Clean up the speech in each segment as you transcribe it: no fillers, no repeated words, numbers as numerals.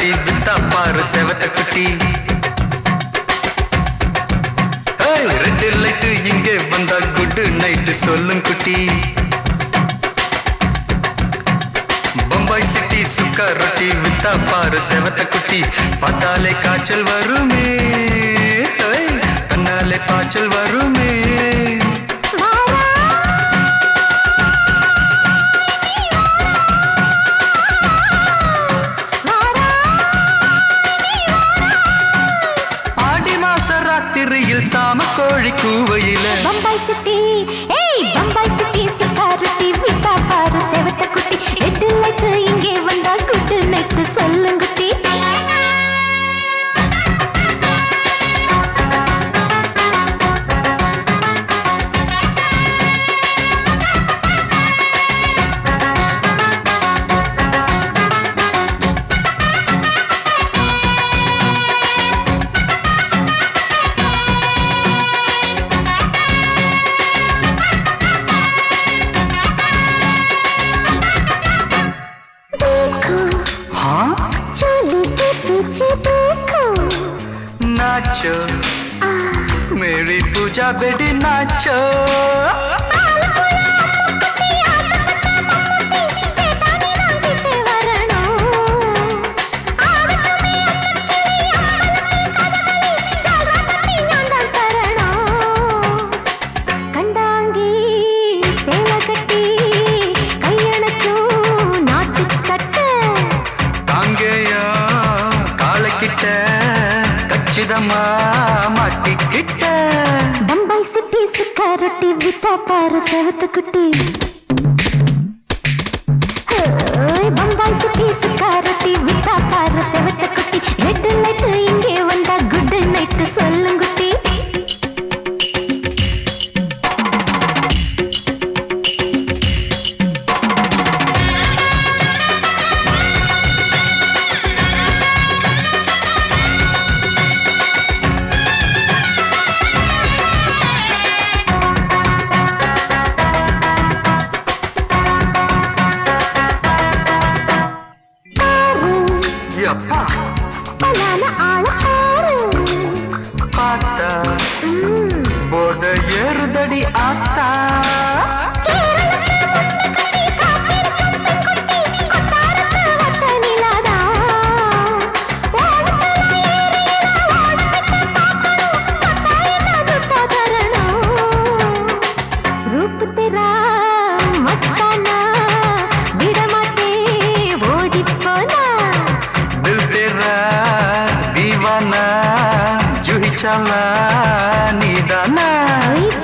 ரொட்டி வித்தா பாரு செவத்த குட்டி. ரெட் லைட்டு இங்கே வந்தா குட் நைட்டு சொல்லும் குட்டி. பம்பாய் சிட்டி சுக்கா ரொட்டி வித்தா பாரு செவத்த குட்டி. பார்த்தாலே காய்ச்சல் வருமே, தன்னாலே பாய்ச்சல் வருமே. சாம கோழி கூவையில பம்பாய் சிட்டி, ஏய் பம்பாய் சிட்டி சுக்கா ரொட்டி வித்தா பாரு செவத்த குட்டி. ரெட் லைட் இங்கே வந்தா குட் நைட் சொல்லும் குட்டி. नाचो मेरी पूजा बेटी नाचो. மாட்டிக்கிட்ட பம்பாய் சிட்டி சுக்கா ரொட்டி வித்தா பாரு செவத்த குட்டி. பம்பாய் சிட்டி சுக்கா ரொட்டி வித்தா பாரு செவத்த குட்டி. ரெட் லைட் இங்கே வந்தா குட் நைட் சொல்லும் குட்டி. பார்த்தா போட ஏறுதடி ஆத்தா.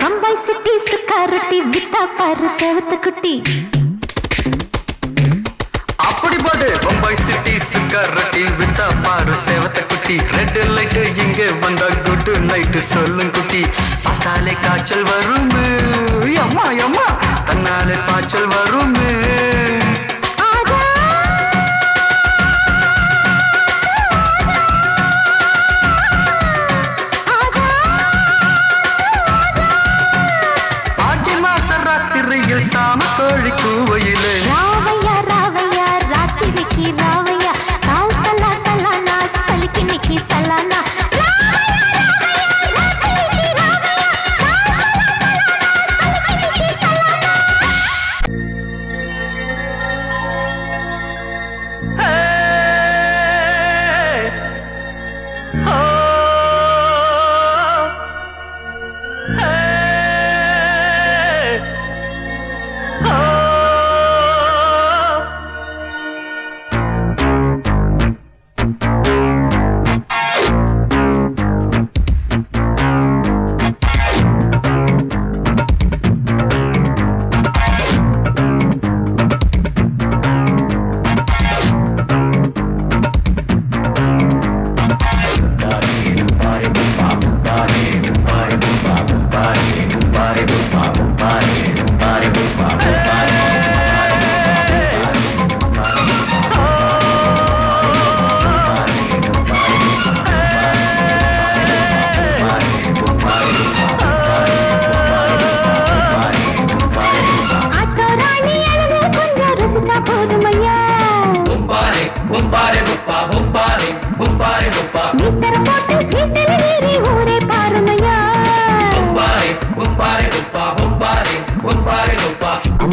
பம்பாய் சிட்டி சுக்கா ரொட்டி வித்தா பாரு செவத்த குட்டி. அப்படி போடு பம்பாய் சிட்டி சுக்கா ரொட்டி வித்தா பாரு செவத்த குட்டி. ரெட் லைட் இங்கே வந்தா குட் நைட்டு சொல்லும் குட்டி. பார்த்தாலே காய்ச்சல் வருமே, அம்மா அம்மா தன்னாலே பாய்ச்சல் வருமே. சாம கோழி கூவையிலே ராவையா ராவையா ராத்திரிக்கு ராவையா சாவு சலா சலானா சலிக்கு நிக்கி சலானா.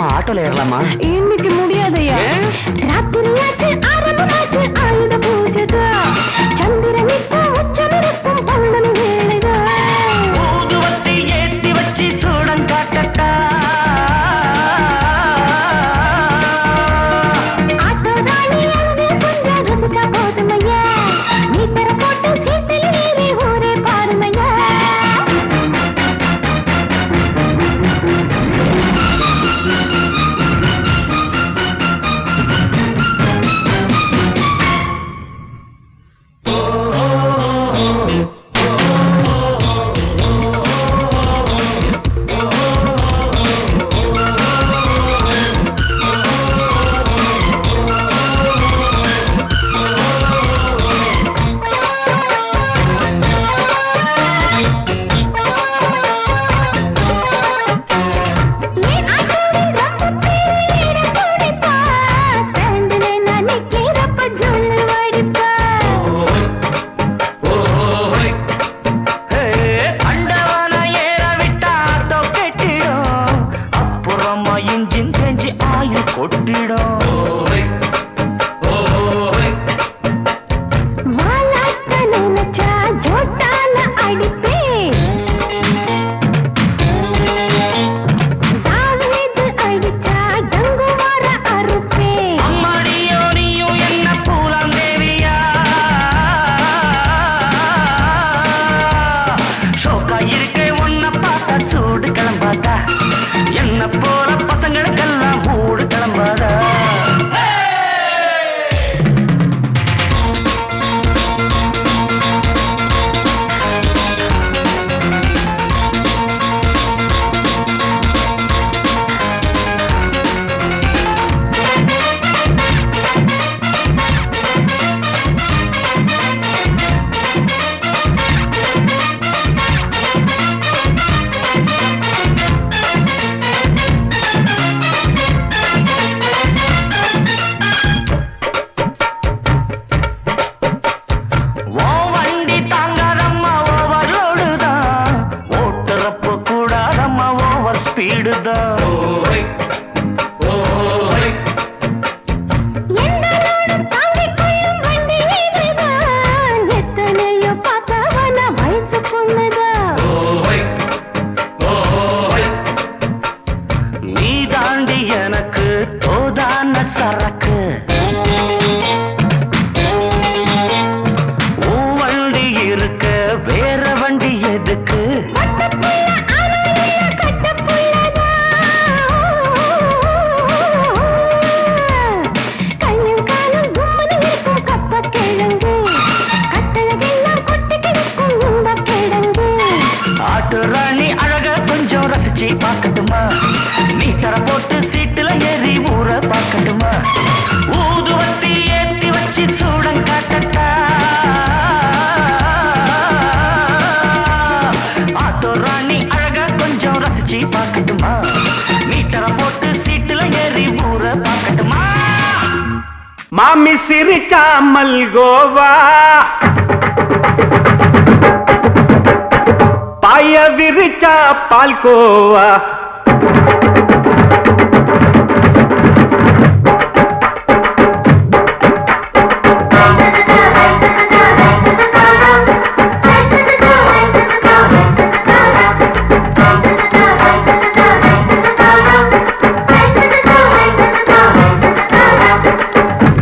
நம்ம ஆட்டோல ஏறலாமா? இன்னைக்கு முடியாதையா? ராத்திரியாச்சு ஆரம்பமாச்சு ஆயுத பூஜைதா. சந்திரன் இப்போ உச்சமிருக்கும் பௌர்ணமி வேளைதா. ஊதுவத்தி ஏத்தி வச்சு சூடம் காட்டட்டா. ஆட்டோ ராணி அழகே கொஞ்சம் ரசிச்சா போதுமையா. மீட்டர போட்டு சீட்டில் ஏறி ஊரே பாருமையா. சரக்கு வண்டி இருக்க வேற வண்டி எதுக்கு? ஆட்டு ராணி அழக கொஞ்சம் ரசிச்சு பார்க்கட்டுமா? மீட்டரை போட்டு சீட்டுல ஏறி ஊற பார்க்கட்டுமா? ஊதுவத்தி ஏத்தி வச்சு சூடம் காட்டட்டா. ஆட்டோ ராணி அழக கொஞ்சம் ரசிச்சு பார்க்கட்டுமா? மீட்டரை போட்டு சீட்டுல ஏறி ஊற பார்க்கட்டுமா? மாமி சிரிச்சா மல்கோவா, பாய விரிச்சா பால்கோவா,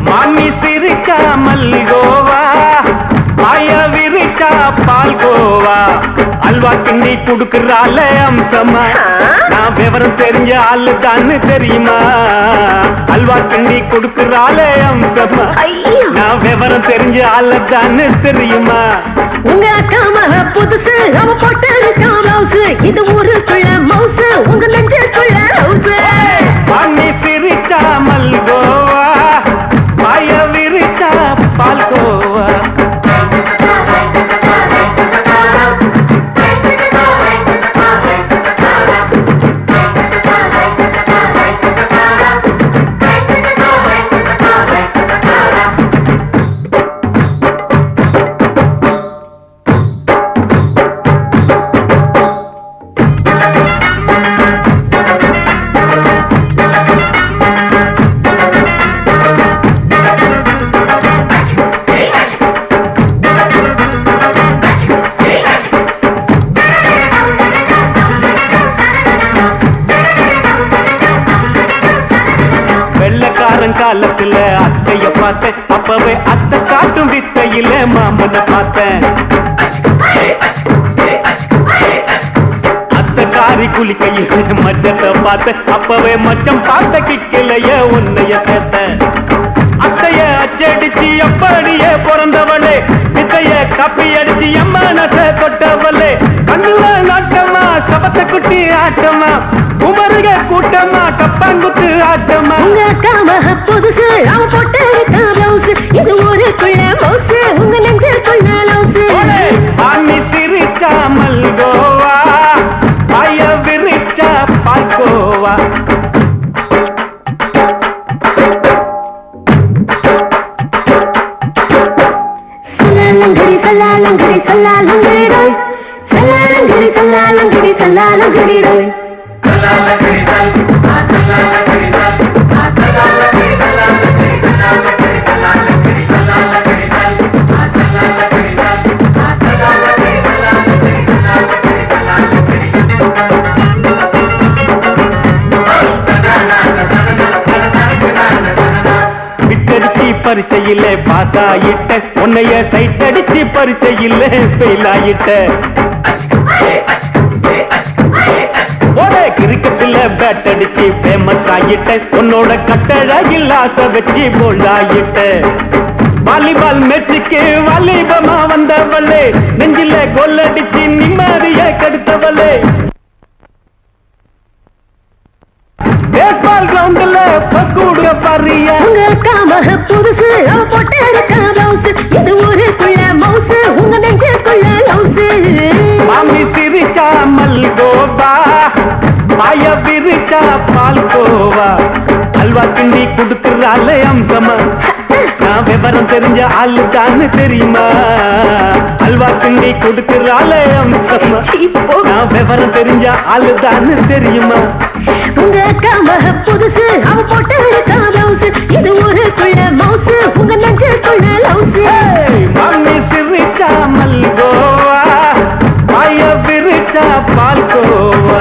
மாமி சிரிச்சா மல்கோவா, பாய விரிச்சா பால்கோவா, அல்வா கிண்டி குடுக்கறால அம்சமா, நான் விவரம் தெரிஞ்ச ஆளு தான்னு தெரியுமா? அல்வா கிண்டி குடுக்கறால அம்சமா, நான் விவரம் தெரிஞ்ச ஆளு தான்னு தெரியுமா? உங்க அக்கா மக புதுசு, அவ போட்டு பிளவுஸ், இது ஊருக்குள்ள மவுசு, உங்க நெஞ்சுக்குள்ள ஹவுஸ். பண்ணி சிரிச்சா மல்கோவா, பாய விரிச்சா பால்கோவா. பார்த்தேன் அப்பவே அத்தை காட்டும் வித்தையில மாமனை பார்த்தேன் அத்தை காரி குளிக்கையில் மச்சத்தை பார்த்தேன் அப்பவே மச்சம் பார்த்த கிக்கலைய உன்னைய சேர்த்தேன் அத்தைய அச்சடிச்சு அப்படியே பிறந்தவளே வித்தைய காப்பி அடிச்சு எம்மனச தொட்டவளே கண்ணுல நாட்டமா சபத்தை குட்டி ஆட்டமா குமருக கூட்டமா கப்பாங்குத்து ஆட்டமா உங்க அக்காம புதுசு அவ போட்டு பிளவுஸ் இது ஊருக்குள்ள மவுசு உங்க நெஞ்சுக்குள்ள லவுசு ஆணி சிரிச்சா மல்கோவா பாய விரிச்சா பால்கோவா சல்லாலங்கடி சல்லாலங்கடி ரோய் சல்லாலங்கடி சல்லாலங்கடி சல்லாலங்கடி ரோய் சல்லாலங்கடி சல்லாலங்கடி சல்லாலங்கடி பரிச்சையில பாஸ் ஆயிட்ட உன்னைய சைட் அடிச்சு பரிச்சையில ஃபெயில் ஆயிட்ட ஒரே கிரிக்கெட்ல பேட் அடிச்சு ஃபேமஸ் ஆயிட்ட உன்னோட கட்டழகில் ஆசை வச்சு போல்ட் ஆயிட்ட வாலிபால் மேட்சுக்கு வாலிபமா வந்தவளே நெஞ்சில கோல் அடிச்சு நிம்மதிய கெடுத்தவளே பேஸ்பால் கிரவுண்ட்ல பக்கூடுக பாரியா உங்க காமக புதுசு அவ போட்டு பிளவுஸ் இது ஊருக்குள்ள மவுசு உங்க நெஞ்சுக்குள்ள லவுசு மாமி சிரிச்சா மல்கோவா பாய விரிச்சா பால்கோவா அல்வா கிண்டி குடுக்கறால அம்சமா நான் விவரம் தெரிஞ்ச ஆளு தான் தெரியுமா அல்வா கிண்டி குடுக்கறால அம்சமா நான் விவரம் தெரிஞ்ச ஆளு தான் தெரியுமா உங்க காமக புதுசு அவ போட்டு பிளவுஸ் இது ஊருக்குள்ள மவுசு உங்க நெஞ்சுக்குள்ள லவுசு மாமி சிரிச்சா மல்கோவா பாய விரிச்சா பால்கோவா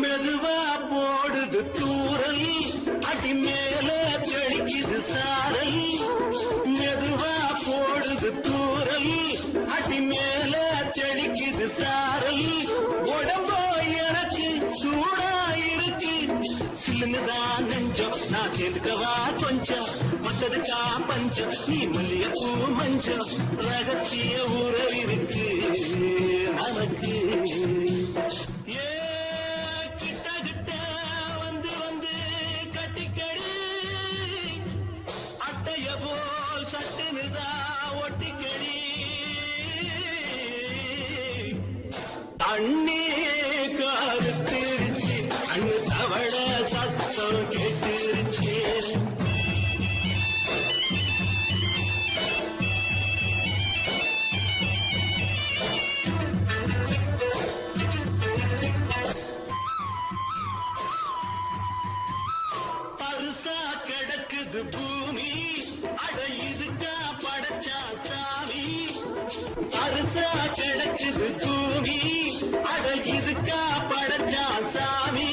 மெதுவா போடுது தூரல் அடி மேல தெளிக்குது சாரல் மெதுவா போடுது தூரல் அடி மேல தெளிக்குது சாரல் உடம்போ எனக்கு சூடா இருக்கு சில்லுதான் நெஞ்சம் நான் சேர்ந்துக்கவா கொஞ்சம் மத்ததுக்கா பஞ்சம் நீ மல்லிகைப்பூ மஞ்சம் ரகசிய உறவிருக்கு நமக்கு அண்ணே கருத்திருச்சு அண்ணு தவள சத்தம் கேட்டுருச்சு கிடக்குது பூமி அட இதுக்கா படைச்சா சாமி அரிசா கிடக்குது பூமி அட இதுக்கா படைச்சா சாமி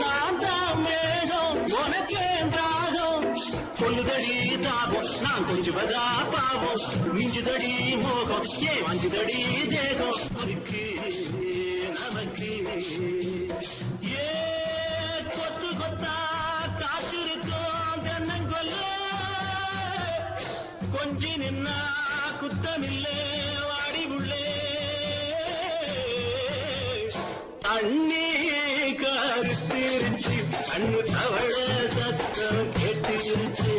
நான் தான் மேகம் உனக்கே தாகம் சொல்லுதடி தாபம் நான் கொஞ்சுவதா பாவம் மிஞ்சுதடி மோகம் ஏ வஞ்சுதடி தேகம் அதுக்கு நமக்கு ஏ கொத்து கொத்தா காய்ச்சிருக்கோம் தென்னங்கொல்ல கொஞ்சி நின்னா குத்தமில்லே வாடி உள்ளே அண்ணே கருத்திருச்சு கண்ணு தவள சத்தம் கேட்டிருச்சு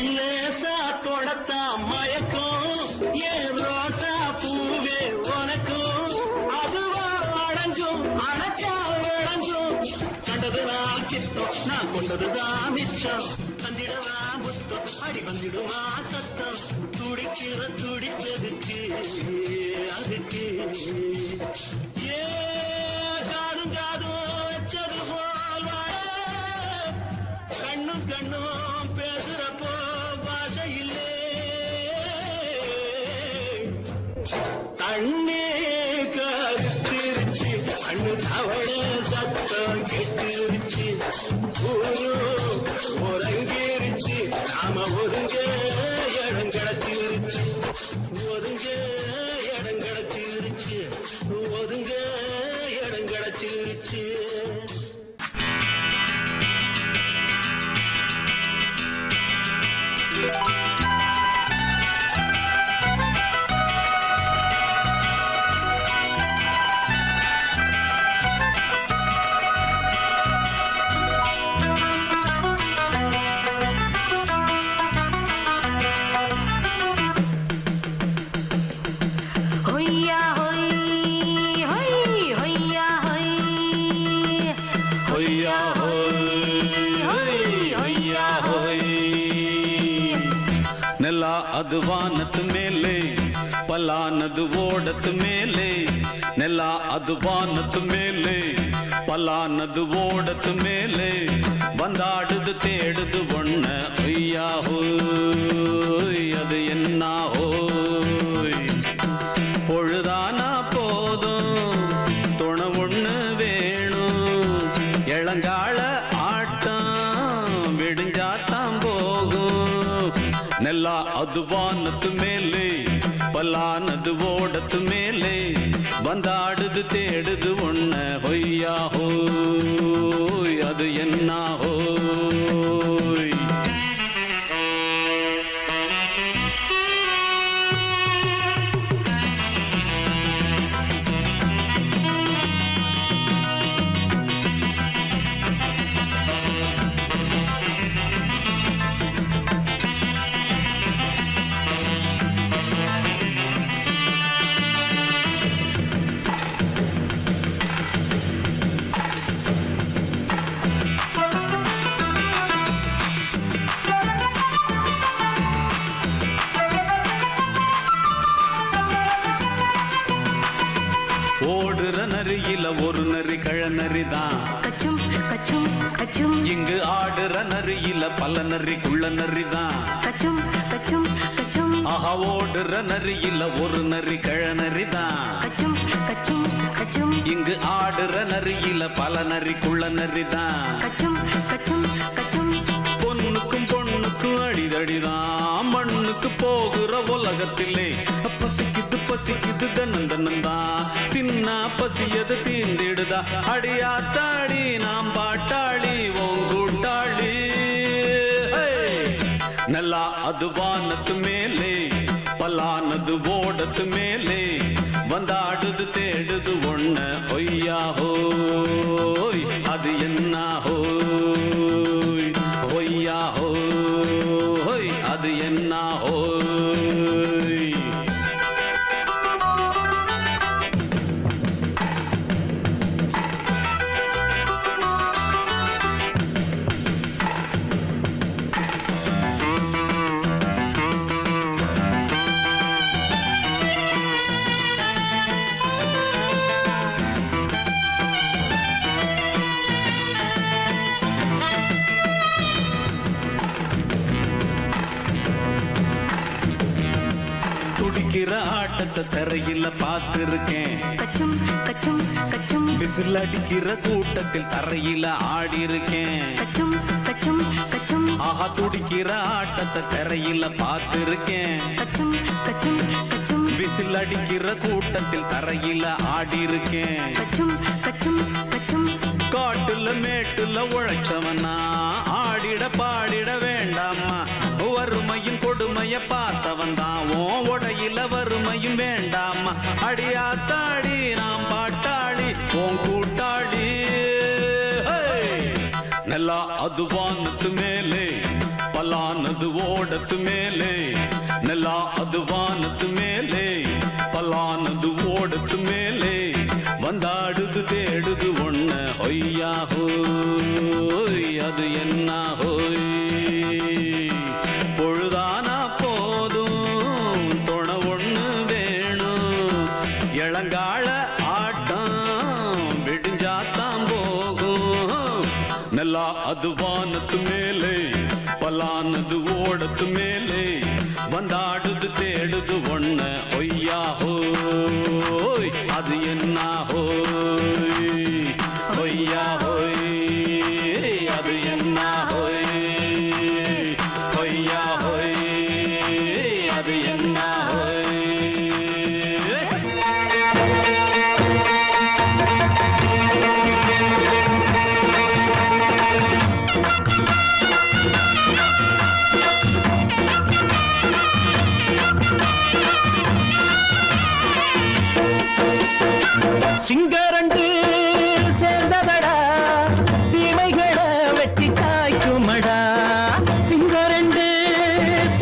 லேசா தொடத்தா மயக்கும் ஏன் ரோசா பூவே உனக்கும் அதுவா அடைஞ்சும் அணைச்சா விளைஞ்சும் கண்டது நான் கித்தம் நான் கொண்டதுதான் மிச்சம் தந்திடவா முத்தம் அடி வந்திடுமா சத்தம் துடிக்கிற துடிப்பதுக்கு அதுக்கு ஏ காதும் காதும் வச்சது போல் வாழ கண்ணும் கண்ணும் பேசுறப்போ பாஷை இல்லே தண்ணே கருத்திருச்சு கண்ணு தவள சத்தம் கெட்டிருச்சு ஒருங்கிருச்சு நாம ஒருங்க இடம் கிடச்சிருச்சு ஒருங்க இடம் கிடச்சிருச்சு ஒருங்க இடம் கிடச்சிருச்சு ನೆಲ ಅದು ವಾನದ ಮೇಲೆ ಪಲಾನದು ಓಡದ ಮೇಲೆ ನೆಲ ಅದು ವಾನದ ಮೇಲೆ ಪಲಾನದು ಓಡದ ಮೇಲೆ ಬಂದಾಡುದು தேடுது ஒண்ண ஐயா ஹோய் அது என்ன ஹோய் பொழுதானா போதும் துணை ஒண்ணு வேணும் இளங்கால ஆட்டம் விடிஞ்சாத்தான் போகும் ನೆಲ ಅದು ವಾನದ ಮೇಲೆ ಪಲಾನದು ಓಡದ ಮೇಲೆ ಬಂದಾಡುದು தேடுது ஒண்ண ಹೊಯ್ಯಾ ಹೋಯ್ ಅದು என்ன ಹೋಯ್ ஓடுற நரியில ஒரு நரி கழநரிதான் கச்சும் கச்சும் கச்சும் இங்கு ஆடுற நரியில பல நரி குள்ள நரிதான் கச்சும் கச்சும் கச்சும் ஆஹா ஓடுற நரியில ஒரு நரி கழநரிதான் கச்சும் கச்சும் கச்சும் இங்கு ஆடுற நரியில பல நரி குள்ள நரிதான் கச்சும் கச்சும் கச்சும் பொண்ணுக்கும் பொண்ணுக்கும் அடிதடிதான் மண்ணுக்கு போகிற உலகத்திலே பசிக்குது பசிக்குது தன்னந்தனந்தான் தின்னா பசியது தீர்ந்திடுதா அடியாத்தாடி நாம் பாட்டாளி ஓங்கூட்டாளி ನೆಲ ಅದು ವಾನದ ಮೇಲೆ ಪಲಾನದು ಓಡದ ಮೇಲೆ ಬಂದಾಡುದು தேடுது ஒண்ண ಹೊಯ್ಯಾ ಹೋಯ್ ಅದು என்ன ಹೋಯ್ ಹೊಯ್ಯಾ ಹೋಯ್ ಅದು என்ன ಹೋಯ್ துடிக்கிற ஆட்டத்தை தரையில பார்த்திருக்கேன். கச்சும் கச்சும் கச்சும் விசில் அடிக்கிற கூட்டத்தில் தரையில ஆடி இருக்கேன். கச்சும் கச்சும் கச்சும் ஆஹா துடிக்கிற ஆட்டத்தை தரையில பார்த்திருக்கேன். கச்சும் கச்சும் கச்சும் விசில் அடிக்கிற கூட்டத்தில் தரையில ஆடி இருக்கேன். கச்சும் கச்சும் கச்சும் காட்டுல மேட்டுல உழைச்சவனா ஆடிட பாடிட வேண்டாமா. வறுமையும் கொடுமைய பார்த்தவன் தான் உன் உடையில வறுமையும் வேண்டாமா. அடியாத்தாடி நாம் பாட்டாளி உன் கூட்டாளி. நல்லா அது வானத்து மேலே பலானது ஓடத்து மேலே. நல்லா அது வானத்து மேலே பலானது ஓடத்து மேலே. வந்தாடுது தேடுது ஒண்ண ஒய்யா ஹோய் அது என்ன ஹோய். பொழுதானா போதும் துணை ஒண்ணு வேணும். இளங்கால ஆட்டம் விடிஞ்சாத்தான் போகும். நல்லா அது வானத்து மேலே பலானது ஓடத்து மேலே. வந்தாடுது தேடுது ஒண்ண ஒய்யா ஹோய் அது என்ன ஹோய். ஒய்யா ஹோய் அது என்ன ஹோய். ஒய்யா ஹோய் அது என்ன ஹோய். சிங்கரண்டு சேர்ந்ததடா தீமைகளை வெட்டி காய்க்குமடா. சிங்கரண்டு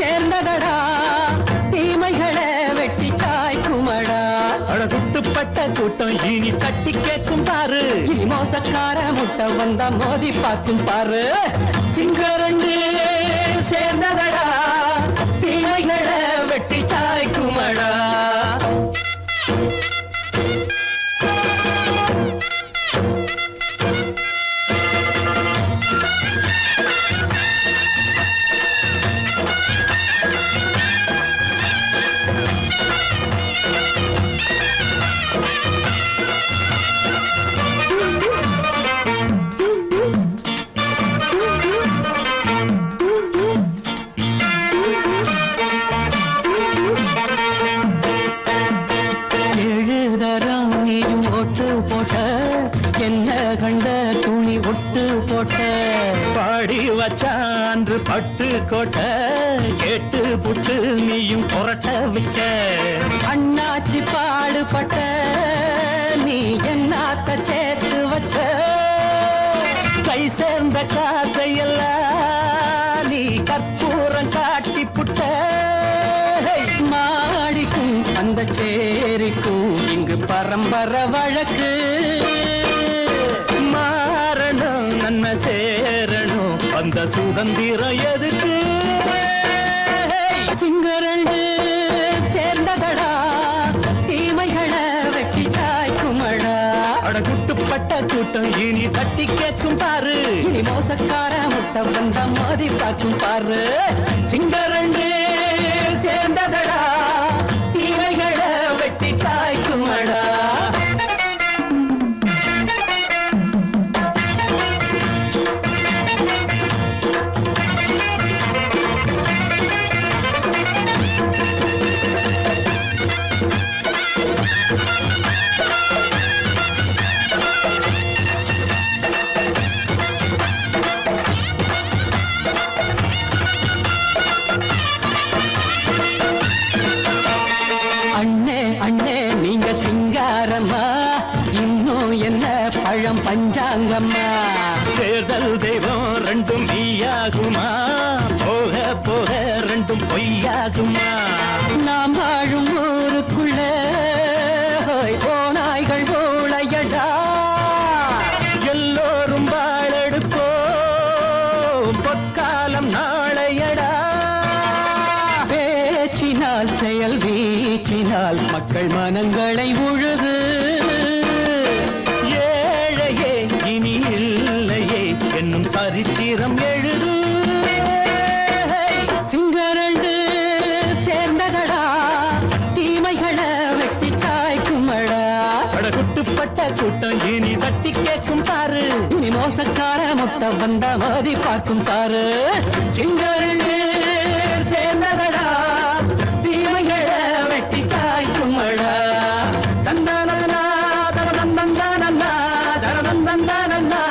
சேர்ந்ததடா தீமைகளை வெட்டி காய்க்குமடா. அழகுட்டுப்பட்ட கூட்டம் இனி தட்டி கேட்கும் பாரு. இனி மோசக்கார முட்டை வந்தா மோதி பார்க்கும் பாரு. சிங்கரண்டு சேர்ந்ததடா தீமைகளை வெட்டி காய்க்குமடா. எழுதரம் நீயும் ஒட்டு போட்ட என்ன கண்ட துணி ஒட்டு போட்ட. பாடி வச்சான்று பட்டு கோட்ட கேட்டு புட்டு நீயும் புரட்ட விட்ட. அண்ணாச்சி பாடுபட்ட நீ என்னாத்த சேர்த்து வச்ச. கை சேர்ந்த காசையெல்லாம் நீ கற்பூரம் காட்டி புட்ட. மாடிக்கும் அந்த சேரிக்கும் இங்கு பரம்பரை வழக்கு. மாறணும் நன்மை சேரணும் அந்த சுதந்திரம் எதுக்கு. சிங்கரண்டு சேர்ந்ததடா தீமைகளை வெட்டி காய்க்குமடா. அடகுட்டுப்பட்ட கூட்டம் இனி தட்டி கேட்கும் பாரு. இனி மோசக்கார முட்டை வந்தா மோதி பார்க்கும் பாரு. சிங்கரண்டு சேர்ந்ததடா தீமைகளை வெட்டி காய்க்குமடா. அண்ணே அண்ணே நீங்க சிங்காரம்மா இன்னும் என்ன பழம் பஞ்சாங்கம்மா. தேர்தல் தெய்வம் ரெண்டும் மெய்யாகுமா போக போக ரெண்டும் பொய்யாகுமா. நாம் வாழும் ஊருக்குள்ள ஓநாய்கள் ஊழையடா. எல்லோரும் வாழெடுப்போ பொற்காலம் நாளையடா. பேச்சினால் செயல் வீச்சினால் மக்கள் மனங்களை உழுது. ஏழையே இனி இல்லையே என்னும் சரித்திரம் எழுது. சிங்கரண்டு சேர்ந்ததடா கூட்டம் இனி தட்டி கேட்கும் பாரு இனி மோசக்கார முட்டை வந்த மோதி பார்க்கும் பாரு சிங்கர்கள் சேர்ந்ததடா தீமைகள வெட்டி காய்க்குமடா தந்தானா தரதந்தந்தானா தரதந்தந்தானா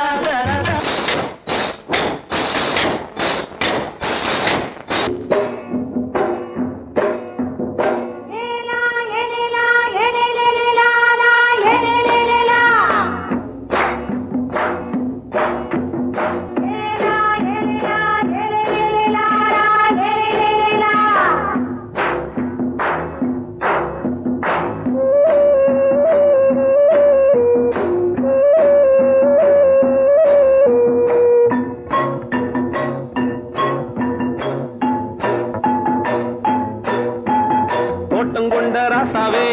தோட்டம் கொண்ட ராசாவே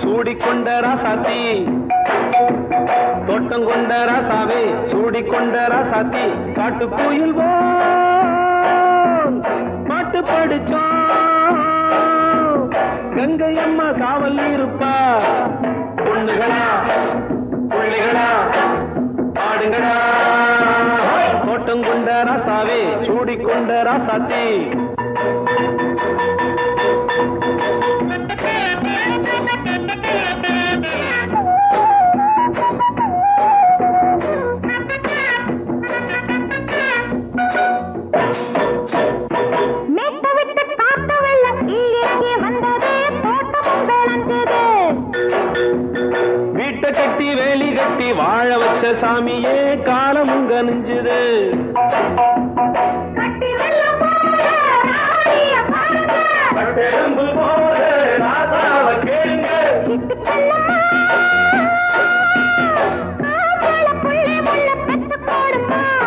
சூடிக்கொண்ட ராசாத்தி தோட்டம் கொண்ட ராசாவே சூடிக்கொண்ட ராசாத்தி காட்டு கோயில் பாட்டு படிச்சோம் கங்கை அம்மா காவல் இருப்பா பொண்ணுகளா பிள்ளைகளா ஆடுங்களா தோட்டம் கொண்ட ராசாவே சூடிக்கொண்ட ராசாத்தி வீட்டை கட்டி வேலி கட்டி வாழ வச்ச சாமியே காலமும் கனிஞ்சுது கட்டெலும்பு போல ராசாவை கேளுங்க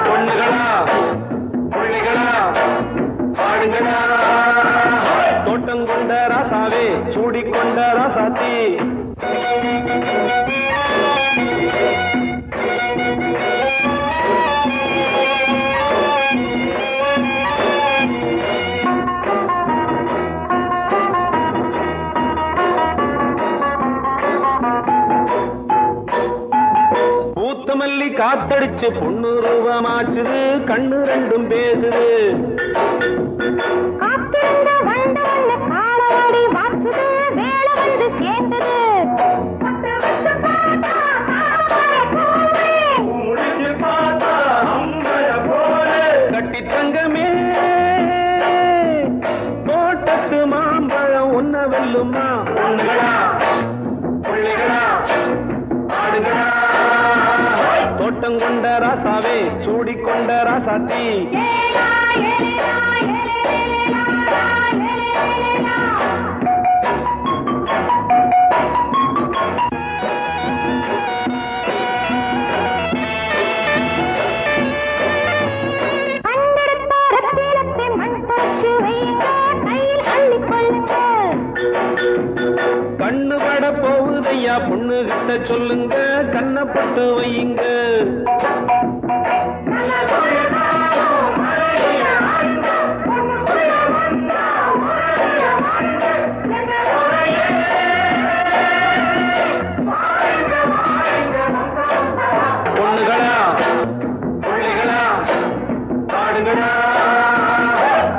பொண்ணுகளா பிள்ளைகளா பாடுங்களா தோட்டம் கொண்ட ராசாவே சூடிக்கொண்ட ராசாத்தி பூத்தமல்லி காத்தடிச்சு பொண்ணு ரூபமாச்சுது கண்ணு ரெண்டும் பேசுது கட்டி தங்கமே தோட்டத்து மாம்பழம் ஒன்ன வெல்லுமா பொண்ணுகளா பிள்ளைகளா ஆடுகளா தோட்டம் கொண்ட ராசாவே சூடிக்கொண்ட ராசாத்தி கண்ணு பட போகுதையா பொண்ணு கிட்ட சொல்லுங்க கண்ணப்பட்டு வையுங்க பொண்ணுகளா பிள்ளைகளா பாடுங்களா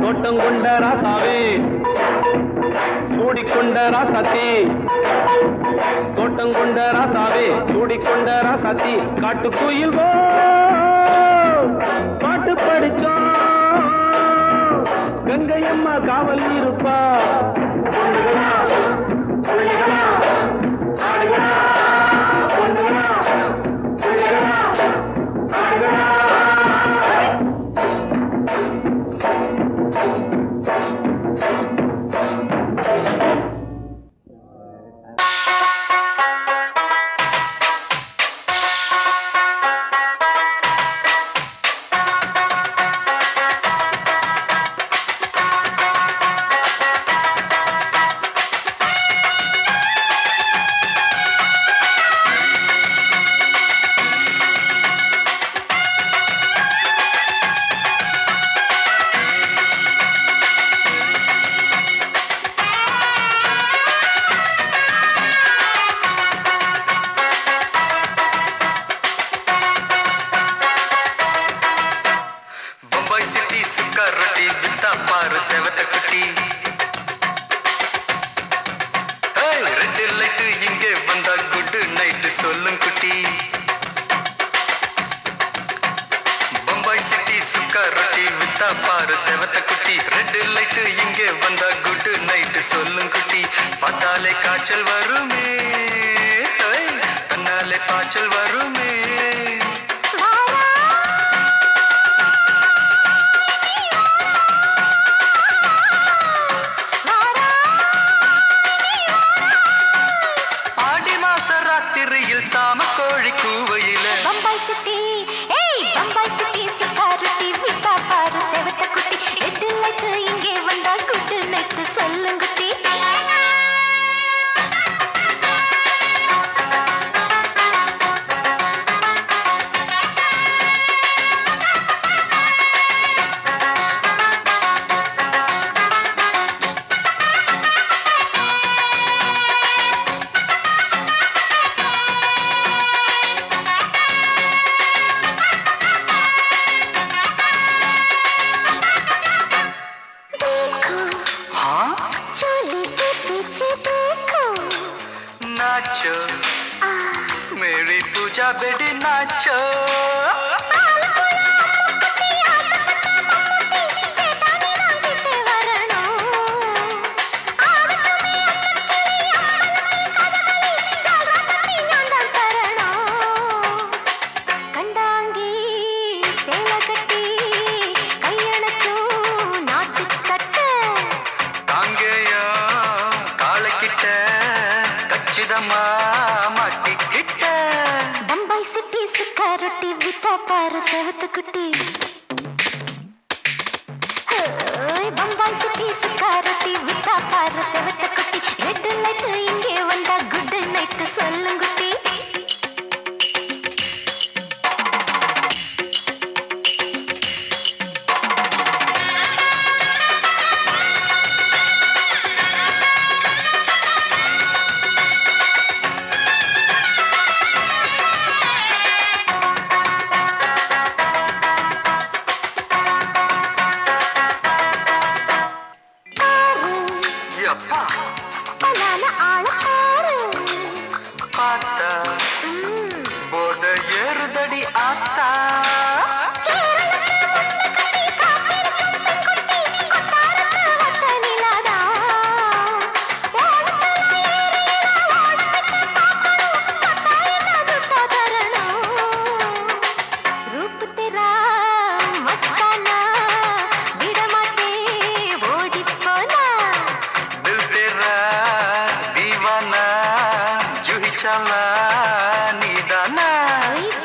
தோட்டம் கொண்ட ராசாவே சூடிக்கொண்ட ராசாத்தி தோட்டம் கொண்ட ராசாவே சூடிக்கொண்ட ராசாத்தி காட்டு கோயில் பாட்டு படிச்சோம் கங்கை அம்மா காவல் இருப்பா பொண்ணுகளா பிள்ளைகளா ஆடுகளா பொண்ணுகளா பிள்ளைகளா ஆடுகளா சொல்லும் குட்டி பம்பாய் சிட்டி சுக்கா ரொட்டி வித்தா பாரு செவத்த குட்டி ரெட் லைட் இங்கே வந்தா குட் நைட் சொல்லும் குட்டி பார்த்தாலே காய்ச்சல் வருமே தன்னாலே பாய்ச்சல் வருமே சாம கோழி கூவையில பம்பாய் சிட்டி ஏய் பம்பாய் சிட்டி சிக்காரட்டி விட்டா பாரு செவத்த குட்டி ரெட் லைட் இங்கே வந்தா குட் நைட் சொல்லும் குட்டி नाचो मेरी पूजा बेटी नाचो பம்பாய் சிட்டி சுக்காரட்டி வித்தா பாரு செவத்த குட்டி பம்பாய் சிட்டி சுக்காரட்டி வித்தா பாரு செவத்த குட்டி ரெட் லைட் இங்கே வந்தா குட் நைட் சொல்லும் குட்டி போத ஏறுதடி ஆத்தா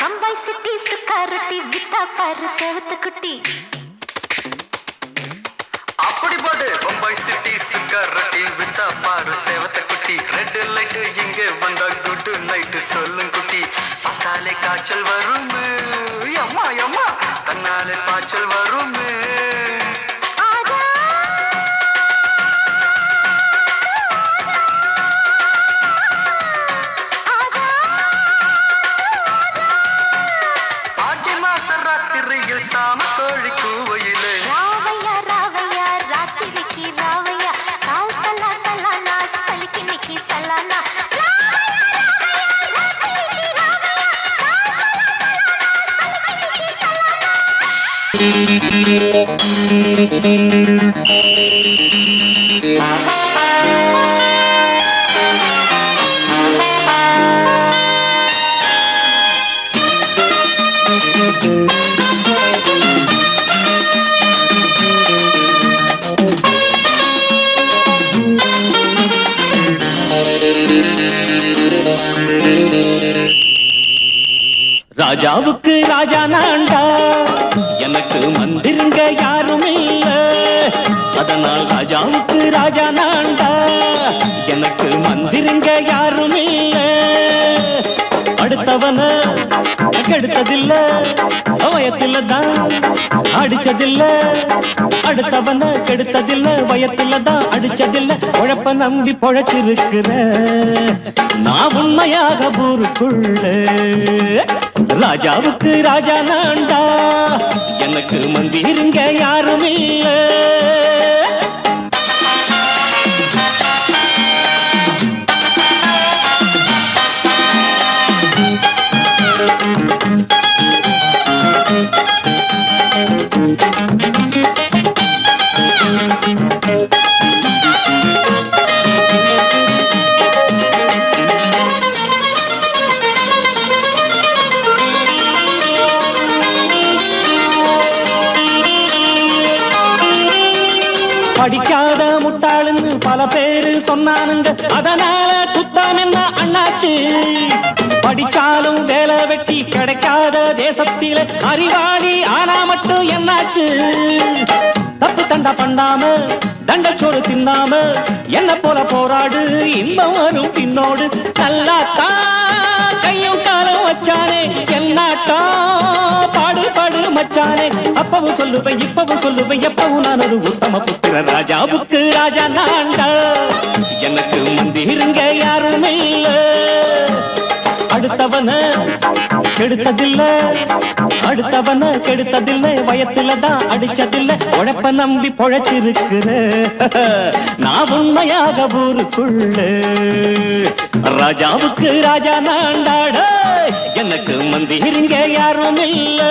பம்பாய் சிட்டி சுக்காரட்டி வித்தா பாரு செவத்த குட்டி அப்படி போடு பம்பாய் சிட்டி சுக்காரட்டி வித்தா பாரு செவத்த குட்டி ரெட் லைட் இங்கே வந்தா குட் நைட் சொல்லும் குட்டி பார்த்தாலே காய்ச்சல் வருமே அம்மா அம்மா தன்னாலே பாய்ச்சல் வருமே சாம கோழி கூவையிலே ராவையா ராவையா ராத்திரிக்கு ராவையா சால் சலா சலானா சலிக்கு நிக்கி சலானா ராஜாவுக்கு ராஜா நான்டா எனக்கு மந்திருங்க யாரும் இல்ல அதனால் ராஜாவுக்கு ராஜா நான்டா எனக்கு மந்திருங்க யாரும் இல்ல அடுத்தவன கெடுத்ததில்ல வயத்துல தான் அடிச்சதில்ல அடுத்தவன கெடுத்ததில்ல வயத்துல தான் அடிச்சதில்ல உழப்ப நம்பி பொழைச்சிருக்கிற நான் உண்மையாக ஊருக்குள்ள ராஜாவுக்கு ராஜா நான்டா எனக்கு மந்திருங்க யாரும் இல்ல பல பேரு சொன்னானுங்க அதனால குத்தம் என்ன அண்ணாச்சு படிச்சாலும் வேலை வெட்டி கிடைக்காத தேசத்தில அறிவாளி ஆனா மட்டும் என்னாச்சு தப்பு தண்டா பண்ணாம தண்டச்சோறு தின்னாம என்ன போல போராடு இன்பம் வரும் பின்னோடு நல்லாத்தான் கையும் காலம் வச்சானே என்னாட்டா பாடு பாடு மச்சானே அப்பவும் சொல்லுவேன் இப்பவும் சொல்லுவேன் எப்பவும் நான் ஒரு உத்தம புத்திர ராஜாவுக்கு ராஜா நான்டா எனக்கு மந்திருங்க யாருமே இல்ல அடுத்தவன கெடுத்ததில்ல அடுத்தவன கெடுத்ததில்ல வயத்துலதான் அடிச்சதில்ல உழைப்ப நம்பி பொழைச்சிருக்கிற நான் உண்மையாக ஊருக்குள்ள ராஜாவுக்கு ராஜா நாண்டாட எனக்கு மந்திருங்க யாரும் இல்ல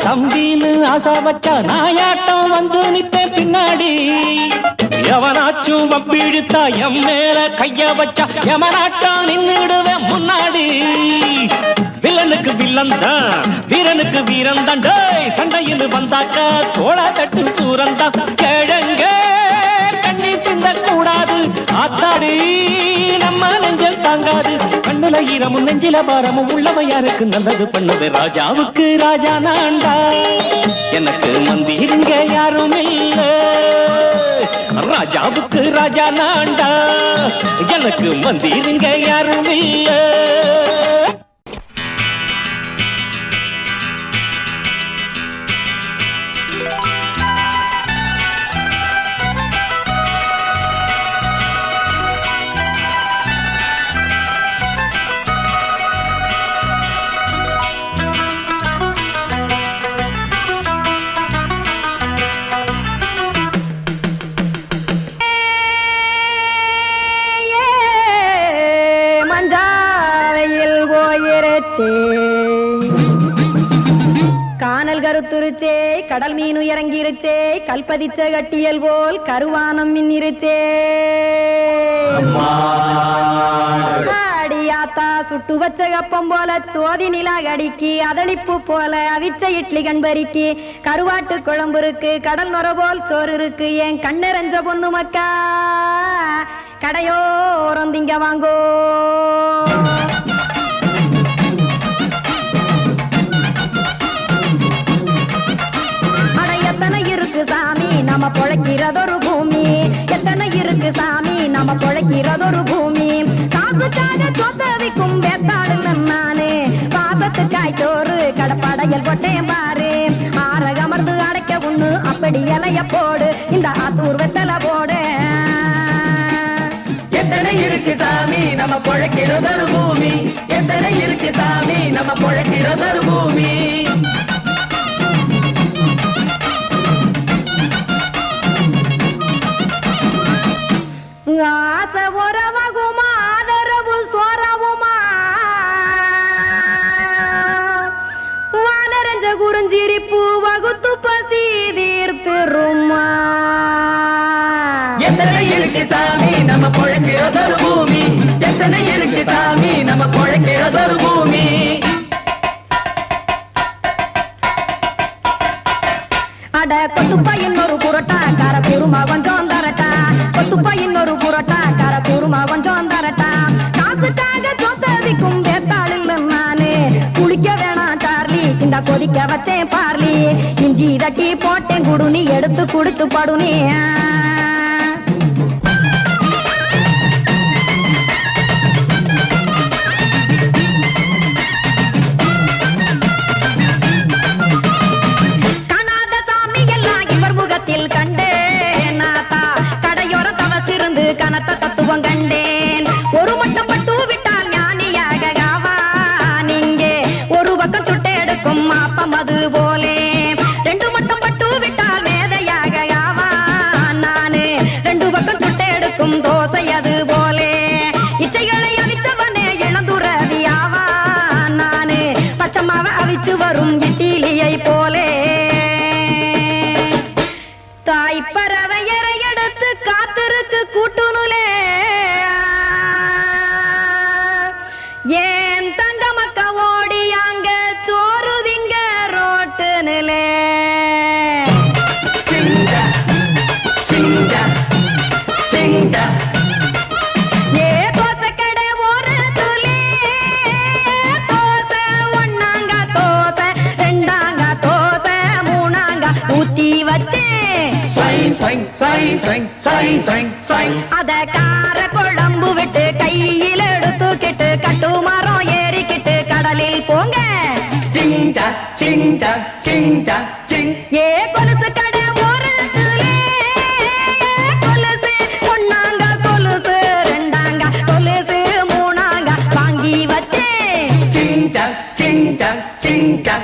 தம்பின்னு ஆசா வச்சா நாயாட்டம் வந்து நிப்பேன் பின்னாடி எவனாச்சும் வப்பிழுத்தா எம் மேல கைய வச்சா எவனாட்டம் நின்னுடுவேன் முன்னாடி வில்லனுக்கு வில்லன் தான் வீரனுக்கு வீரன் தான் சண்டையில் வந்தாக்கா தோளா தட்டு சூரன் தான் கிழங்க கண்ணி திந்த கூடாது ஆத்தாடி நம்ம நெஞ்சல் தாங்காது கண்ணுல ஈரமும் நெஞ்சில பாரமும் உள்ளவ யாருக்கு நல்லது பண்ணது ராஜாவுக்கு ராஜா நான்டா எனக்கு மந்திருங்க யாரும் இல்ல ராஜாவுக்கு ராஜா நான்டா எனக்கு மந்திருங்க யாரும் இல்ல கானல் கருத்துருச்சே கடல் மீன் இறங்கிருச்சே கல்பதிச்ச கட்டியல் போல் கருவானம் மின்னிருச்சே அடியாத்தா சுட்டு வச்ச கப்பம் போல சோதி நிலா கடிக்கு அதளிப்பு போல அவிச்ச இட்லி கண்பறிக்கு கருவாட்டு குழம்பு இருக்கு கடல் நுர போல் சோறு இருக்கு என் கண்ணெரஞ்ச பொண்ணு மக்கா கடையோரம் திங்க வாங்கோ சாமி நம்ம பொழைக்கிறதொரு பூமி எத்தனை இருக்கு சாமி நம்ம பொழைக்கிறதொரு பூமி காசுக்காக சொத்தவிக்கும் வேத்தாடு நானே பாசத்துக்காய் சோறு கடப்படையல் போட்டேன் பாரு ஆரகமர்ந்து அடைக்க ஒண்ணு அப்படி இலைய போடு இந்த ஆத்தூர் வெத்தலை போடு எத்தனை இருக்கு சாமி நம்ம பொழைக்கிறதொரு பூமி எத்தனை இருக்கு சாமி நம்ம பொழைக்கிறதொரு பூமி ஆசை உறவகுமா ஆதரவு சோறவுமா வானரஞ்ச குறிஞ்சிரிப்பு வகுத்து பசி தீர்த்துருமா எத்தனை இருக்கு சாமி நம்ம பொழைக்கிறதொரு பூமி எத்தனை இருக்கு சாமி நம்ம பொழைக்கிறதொரு பூமி அட கொத்துப்பா இன்னொரு புரட்டா கார குருமா கொஞ்சம் தரட்டா கொத்துப்பா இன்னொரு புரட்டா கார குருமா கொஞ்சம் தரட்டா காசுக்காக சொத்ததிக்கும் வேத்தாளில் நானு குளிக்க வேணாம் சார்லி இந்த கொதிக்க வச்சேன் பார்லி இஞ்சி தட்டி போட்டேன் குடுனி எடுத்து குடிச்சு படுனி கண்டேன் ஒரு மட்டும் பட்டு விட்டால் ஞானியாக பக்கம் சுட்டை எடுக்கும் மாப்பம் அது போலே ரெண்டு மட்டும் பட்டு விட்டால் மேதையாக ஆவான் நானு ரெண்டு பக்கம் சுட்டை எடுக்கும் தோசை அது போலே இச்சைகளை அவிச்சவனே இளந்துறவி ஆவான் நானு பச்சமாவ அவிச்சு வரும் இட்டிலியை போலே தாய் பறவை எடுத்து காத்திருக்கு கூட்டுனுலே ஏன் தங்க மக்க ஓடி அங்க சோறுதிங்க ரோட்டு நிலே சிங்கா சிங்கா சிங்கா ஏ தோசை கடை ஒரு துளி தோசை ஒன்னாங்க தோசை ரெண்டாங்க தோசை மூணாங்க ஊத்தி வச்சே சைன் சைன் சைன் சைன் சைன் சைன் சைன் அத கார குழம்பு விட்டு கையில் எடுத்துக்கிட்டு கட்டு மரம் ஏறிக்கிட்டு கடலில் போங்க சிங்கா சிங்கா சிங்கா சிங் ஏ கொலுசு கடை ஒரு துளி கொலுசு ஒன்னாங்க கொலுசு ரெண்டாங்க கொலுசு மூணாங்க வாங்கி வச்சே சிங்கா சிங்கா சிங்கா